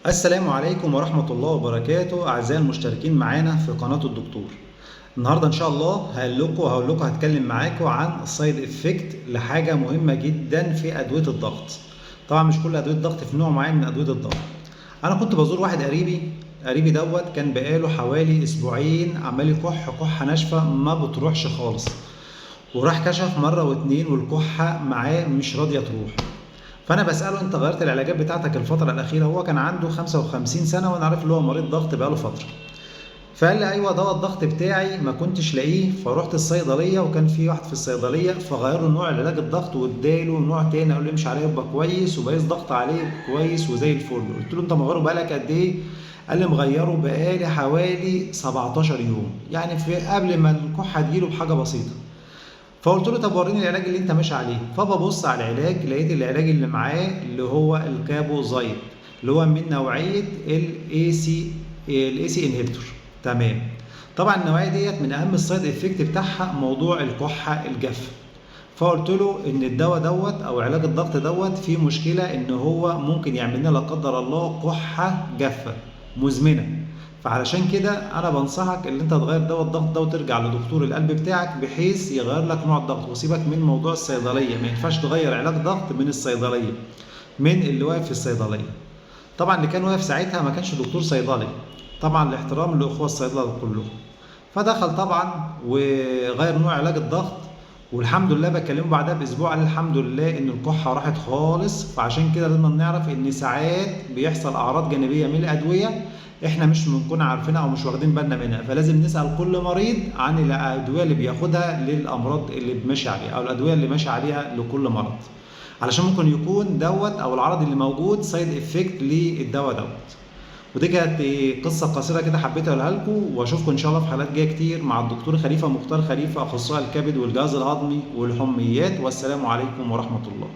السلام عليكم ورحمة الله وبركاته أعزائي المشتركين معانا في قناة الدكتور. النهاردة إن شاء الله هقول لكم هتكلم معاكم عن السايد إفكت لحاجة مهمة جدا في أدوية الضغط. طبعا مش كل أدوية الضغط في نوع معين من أدوية الضغط. أنا كنت بزور واحد قريبي دوت كان بقاله حوالي أسبوعين عمال يكح كحة ناشفة ما بتروحش خالص، وراح كشف مرة واتنين والكحة معاه مش راضية تروح. فانا بساله انت غيرت العلاجات بتاعتك الفتره الاخيره؟ هو كان عنده 55 سنه وانا عارف ان هو مريض ضغط بقاله فتره. فقال لي ايوه دواء الضغط بتاعي ما كنتش لاقيه، فرحت الصيدليه وكان في واحد في الصيدليه فغير له نوع علاج الضغط واداله نوع تاني، قال له امشي عليه يبقى كويس وبقيس ضغط عليه كويس وزي الفل. قلت له انت مغيره بقالك قد ايه؟ قال لي مغيره بقالي حوالي 17 يوم، يعني في قبل ما الكحه تجيله بحاجه بسيطه. فقلت له طب وريني العلاج اللي انت ماشي عليه، فببص على العلاج لقيت العلاج اللي معاه اللي هو الكابوزايد اللي هو من نوعيه الاي سي انهبيتور. تمام. طبعا النوعيه ديت من اهم السايد افكت بتاعها موضوع الكحه الجافه. فقلت له ان الدواء دوت او علاج الضغط دوت فيه مشكله ان هو ممكن يعمل لنا لا قدر الله كحه جافه مزمنه. فعلشان كده انا بنصحك ان انت تغير دواء الضغط ده وترجع لدكتور القلب بتاعك بحيث يغير لك نوع الضغط، وسيبك من موضوع الصيدليه، ما ينفعش تغير علاج ضغط من الصيدليه من اللي واقف في الصيدليه. طبعا اللي كان واقف ساعتها ما كانش دكتور صيدلي، طبعا الاحترام لاخوه الصيدله كلهم. فدخل طبعا وغير نوع علاج الضغط، والحمد لله بكلمه بعدها باسبوع قال الحمد لله ان الكحه راحت خالص. فعشان كده لازم نعرف ان ساعات بيحصل اعراض جانبيه من الادويه احنا مش بنكون عارفينها او مش واخدين بالنا منها، فلازم نسال كل مريض عن الادويه اللي بياخدها للامراض اللي ماشي عليها او الادويه اللي ماشي عليها لكل مرض، علشان ممكن يكون دوت او العرض اللي موجود سايد افكت للدواء دوت. ودي كانت قصه قصيره كده حبيت اقولها لكم، واشوفكم ان شاء الله في حلقات جايه كتير مع الدكتور خليفه مختار خليفه اخصائي الكبد والجهاز الهضمي والحميات، والسلام عليكم ورحمه الله.